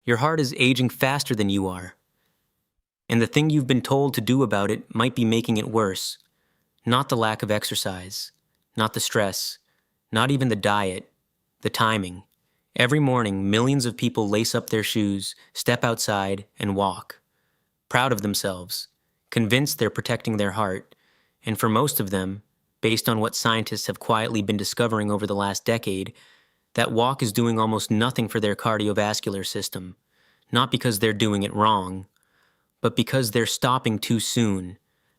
Your heart is aging faster than you are, and the thing you've been told to do about it might be making it worse. Not the lack of exercise, not the stress, not even the diet, the timing. Every morning, millions of people lace up their shoes, step outside, and walk. Proud of themselves, convinced they're protecting their heart, and for most of them, based on what scientists have quietly been discovering over the last decade, that walk is doing almost nothing for their cardiovascular system, not because they're doing it wrong, but because they're stopping too soon,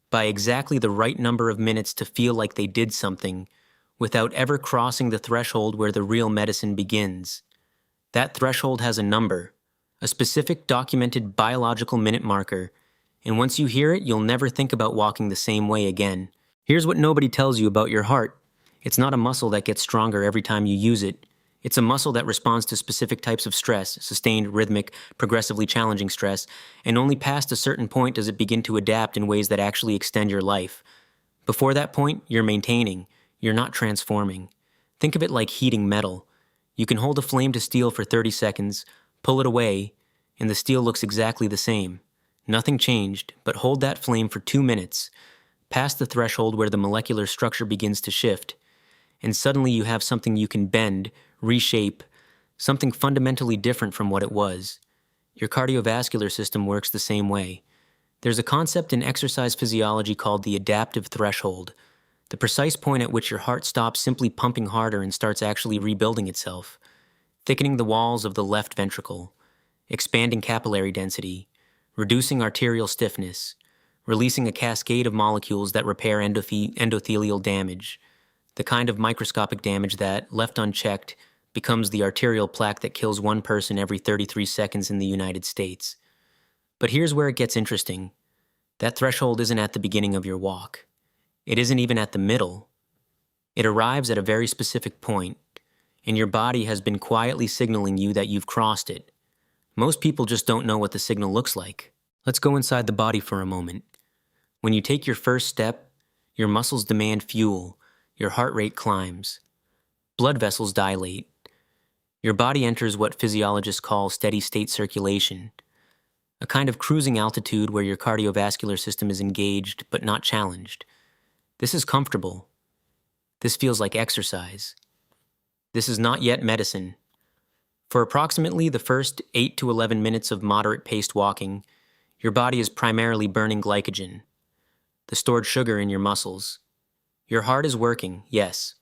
by exactly the right number of minutes to feel like they did something, without ever crossing the threshold where the real medicine begins. That threshold has a number, a specific documented biological minute marker, and once you hear it, you'll never think about walking the same way again. Here's what nobody tells you about your heart. It's not a muscle that gets stronger every time you use it. It's a muscle that responds to specific types of stress, sustained, rhythmic, progressively challenging stress, and only past a certain point does it begin to adapt in ways that actually extend your life. Before that point, you're maintaining. You're not transforming. Think of it like heating metal. You can hold a flame to steel for 30 seconds, pull it away, and the steel looks exactly the same. Nothing changed, but hold that flame for 2 minutes, past the threshold where the molecular structure begins to shift, and suddenly you have something you can bend, reshape, something fundamentally different from what it was. Your cardiovascular system works the same way. There's a concept in exercise physiology called the adaptive threshold, the precise point at which your heart stops simply pumping harder and starts actually rebuilding itself, thickening the walls of the left ventricle, expanding capillary density, reducing arterial stiffness, releasing a cascade of molecules that repair endothelial damage, the kind of microscopic damage that, left unchecked, becomes the arterial plaque that kills one person every 33 seconds in the United States. But here's where it gets interesting. That threshold isn't at the beginning of your walk. It isn't even at the middle. It arrives at a very specific point, and your body has been quietly signaling you that you've crossed it. Most people just don't know what the signal looks like. Let's go inside the body for a moment. When you take your first step, your muscles demand fuel, your heart rate climbs, blood vessels dilate. Your body enters what physiologists call steady-state circulation, a kind of cruising altitude where your cardiovascular system is engaged but not challenged. This is comfortable. This feels like exercise. This is not yet medicine. For approximately the first 8 to 11 minutes of moderate-paced walking, your body is primarily burning glycogen, the stored sugar in your muscles. Your heart is working, yes,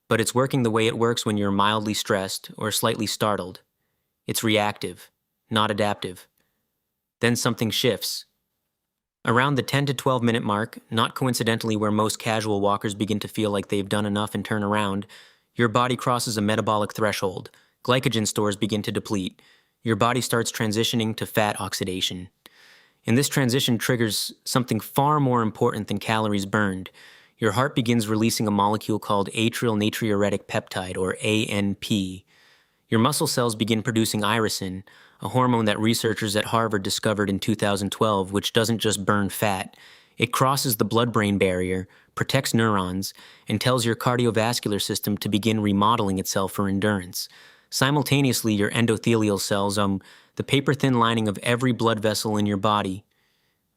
but it's working the way it works when you're mildly stressed or slightly startled. It's reactive, not adaptive. Then something shifts. Around the 10 to 12 minute mark, not coincidentally where most casual walkers begin to feel like they've done enough and turn around, your body crosses a metabolic threshold. Glycogen stores begin to deplete. Your body starts transitioning to fat oxidation. And this transition triggers something far more important than calories burned. Your heart begins releasing a molecule called atrial natriuretic peptide, or ANP. Your muscle cells begin producing irisin, a hormone that researchers at Harvard discovered in 2012, which doesn't just burn fat. It crosses the blood-brain barrier, protects neurons, and tells your cardiovascular system to begin remodeling itself for endurance. Simultaneously, your endothelial cells, the paper-thin lining of every blood vessel in your body,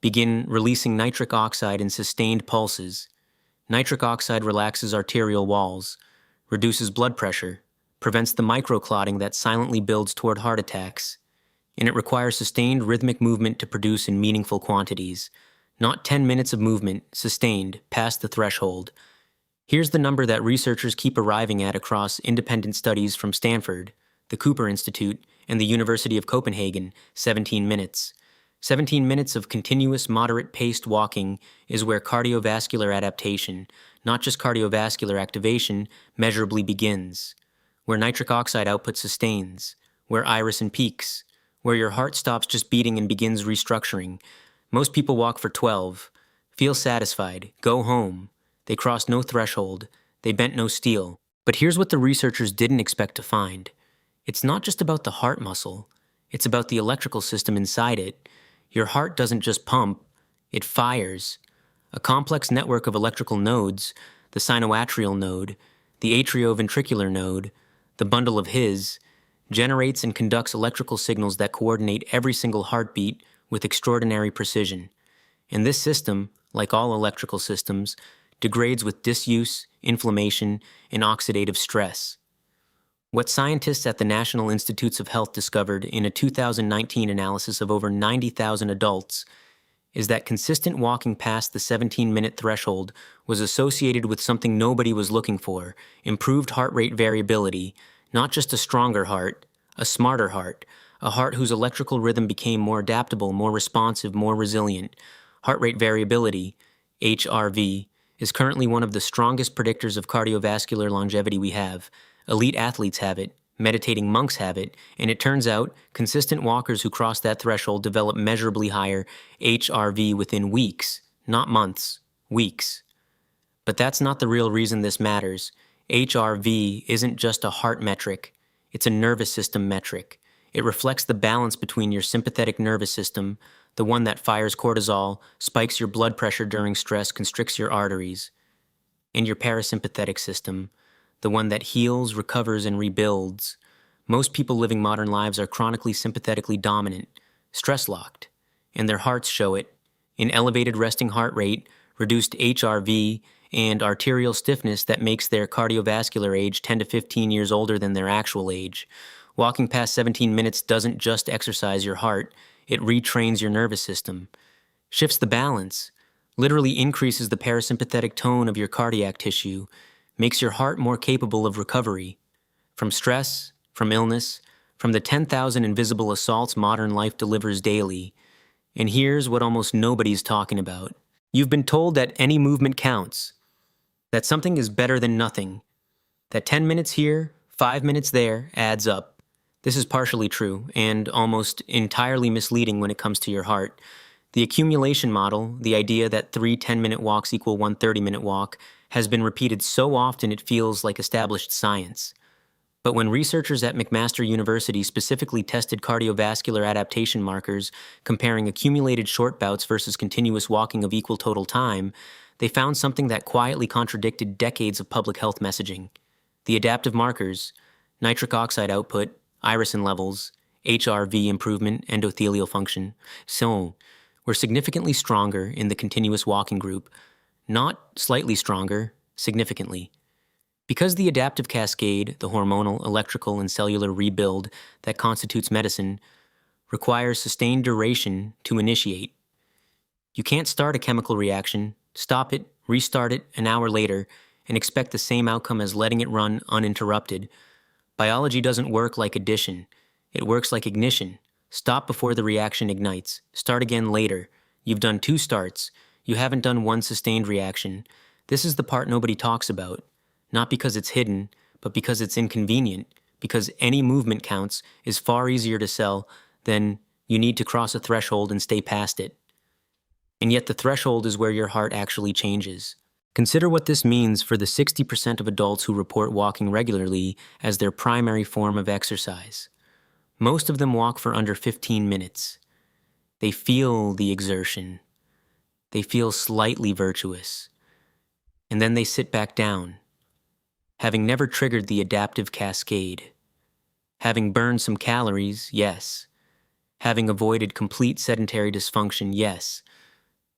begin releasing nitric oxide in sustained pulses. Nitric oxide relaxes arterial walls, reduces blood pressure, prevents the microclotting that silently builds toward heart attacks, and it requires sustained rhythmic movement to produce in meaningful quantities, not 10 minutes of movement, sustained, past the threshold. Here's the number that researchers keep arriving at across independent studies from Stanford, the Cooper Institute, and the University of Copenhagen: 17 minutes. 17 minutes of continuous, moderate-paced walking is where cardiovascular adaptation, not just cardiovascular activation, measurably begins, where nitric oxide output sustains, where irisin peaks, where your heart stops just beating and begins restructuring. Most people walk for 12, feel satisfied, go home. They crossed no threshold, they bent no steel. But here's what the researchers didn't expect to find. It's not just about the heart muscle, it's about the electrical system inside it. Your heart doesn't just pump, it fires. A complex network of electrical nodes, the sinoatrial node, the atrioventricular node, the bundle of His, generates and conducts electrical signals that coordinate every single heartbeat with extraordinary precision. And this system, like all electrical systems, degrades with disuse, inflammation, and oxidative stress. What scientists at the National Institutes of Health discovered in a 2019 analysis of over 90,000 adults is that consistent walking past the 17-minute threshold was associated with something nobody was looking for: improved heart rate variability, not just a stronger heart, a smarter heart, a heart whose electrical rhythm became more adaptable, more responsive, more resilient. Heart rate variability, HRV, is currently one of the strongest predictors of cardiovascular longevity we have. Elite athletes have it, meditating monks have it, and it turns out consistent walkers who cross that threshold develop measurably higher HRV within weeks, not months, weeks. But that's not the real reason this matters. HRV isn't just a heart metric, it's a nervous system metric. It reflects the balance between your sympathetic nervous system, the one that fires cortisol, spikes your blood pressure during stress, constricts your arteries, and your parasympathetic system, the one that heals, recovers, and rebuilds. Most people living modern lives are chronically sympathetically dominant, stress-locked, and their hearts show it in elevated resting heart rate, reduced HRV, and arterial stiffness that makes their cardiovascular age 10 to 15 years older than their actual age. Walking past 17 minutes doesn't just exercise your heart, it retrains your nervous system, shifts the balance, literally increases the parasympathetic tone of your cardiac tissue, makes your heart more capable of recovery from stress, from illness, from the 10,000 invisible assaults modern life delivers daily. And here's what almost nobody's talking about. You've been told that any movement counts, that something is better than nothing, that 10 minutes here, 5 minutes there adds up. This is partially true and almost entirely misleading when it comes to your heart. The accumulation model, the idea that 3 10-minute walks equal 1 30-minute walk, has been repeated so often it feels like established science. But when researchers at McMaster University specifically tested cardiovascular adaptation markers, comparing accumulated short bouts versus continuous walking of equal total time, they found something that quietly contradicted decades of public health messaging. The adaptive markers, nitric oxide output, irisin levels, HRV improvement, endothelial function, were significantly stronger in the continuous walking group, not slightly stronger, significantly. Because the adaptive cascade, the hormonal, electrical, and cellular rebuild that constitutes medicine, requires sustained duration to initiate. You can't start a chemical reaction, stop it, restart it an hour later, and expect the same outcome as letting it run uninterrupted. Biology doesn't work like addition. It works like ignition. Stop before the reaction ignites. Start again later. You've done 2 starts. You haven't done 1 sustained reaction. This is the part nobody talks about. Not because it's hidden, but because it's inconvenient. Because any movement counts is far easier to sell than you need to cross a threshold and stay past it. And yet the threshold is where your heart actually changes. Consider what this means for the 60% of adults who report walking regularly as their primary form of exercise. Most of them walk for under 15 minutes. They feel the exertion. They feel slightly virtuous. And then they sit back down, having never triggered the adaptive cascade. Having burned some calories, yes. Having avoided complete sedentary dysfunction, yes.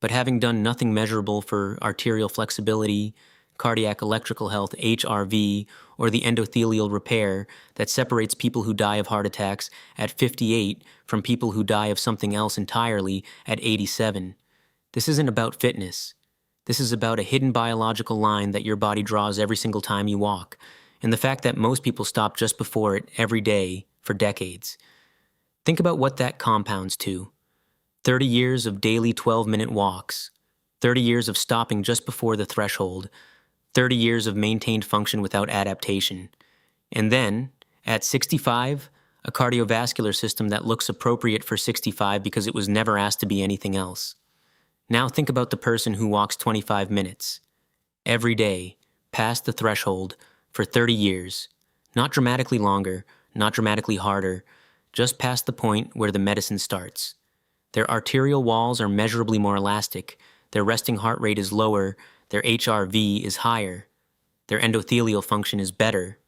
But having done nothing measurable for arterial flexibility, cardiac electrical health, HRV, or the endothelial repair that separates people who die of heart attacks at 58 from people who die of something else entirely at 87. This isn't about fitness. This is about a hidden biological line that your body draws every single time you walk, and the fact that most people stop just before it every day for decades. Think about what that compounds to. 30 years of daily 12-minute walks, 30 years of stopping just before the threshold, 30 years of maintained function without adaptation. And then, at 65, a cardiovascular system that looks appropriate for 65 because it was never asked to be anything else. Now think about the person who walks 25 minutes, every day, past the threshold, for 30 years. Not dramatically longer, not dramatically harder, just past the point where the medicine starts. Their arterial walls are measurably more elastic, their resting heart rate is lower, their HRV is higher, their endothelial function is better,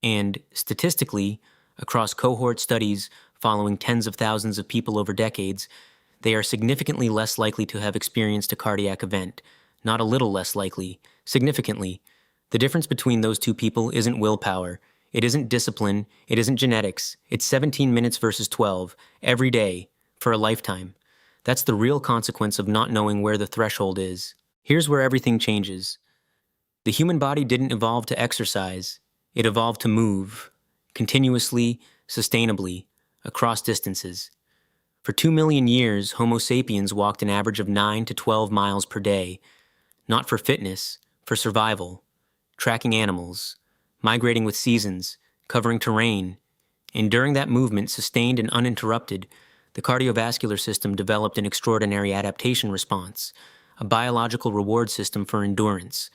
and, statistically, Across cohort studies following tens of thousands of people over decades, they are significantly less likely to have experienced a cardiac event. Not a little less likely, significantly. The difference between those two people isn't willpower. It isn't discipline. It isn't genetics. It's 17 minutes versus 12, every day, for a lifetime. That's the real consequence of not knowing where the threshold is. Here's where everything changes. The human body didn't evolve to exercise. It evolved to move, continuously, sustainably, across distances. For 2 million years, Homo sapiens walked an average of 9 to 12 miles per day, not for fitness, for survival, tracking animals, migrating with seasons, covering terrain. And during that movement, sustained and uninterrupted, the cardiovascular system developed an extraordinary adaptation response, a biological reward system for endurance,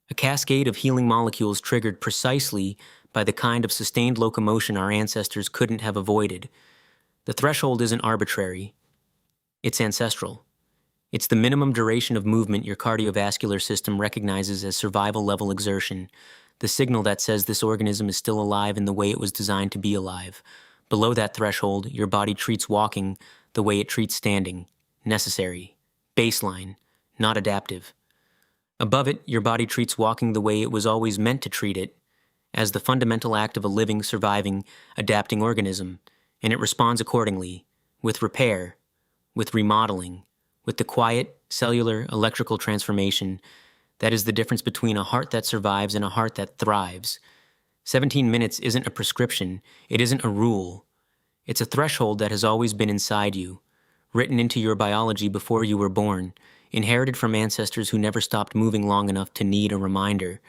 a cascade of healing molecules triggered precisely by the kind of sustained locomotion our ancestors couldn't have avoided. The threshold isn't arbitrary. It's ancestral. It's the minimum duration of movement your cardiovascular system recognizes as survival-level exertion, the signal that says this organism is still alive in the way it was designed to be alive. Below that threshold, your body treats walking the way it treats standing, necessary, baseline, not adaptive. Above it, your body treats walking the way it was always meant to treat it, as the fundamental act of a living, surviving, adapting organism, and it responds accordingly, with repair, with remodeling, with the quiet, cellular, electrical transformation that is the difference between a heart that survives and a heart that thrives. 17 minutes isn't a prescription, it isn't a rule. It's a threshold that has always been inside you, written into your biology before you were born, inherited from ancestors who never stopped moving long enough to need a reminder.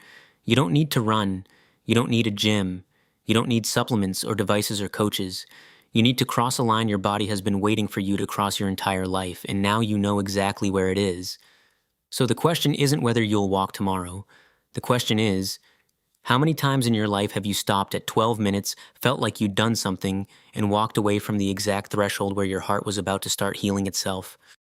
You don't need to run, you don't need a gym, you don't need supplements or devices or coaches. You need to cross a line your body has been waiting for you to cross your entire life, and now you know exactly where it is. So the question isn't whether you'll walk tomorrow. The question is, how many times in your life have you stopped at 12 minutes, felt like you'd done something, and walked away from the exact threshold where your heart was about to start healing itself?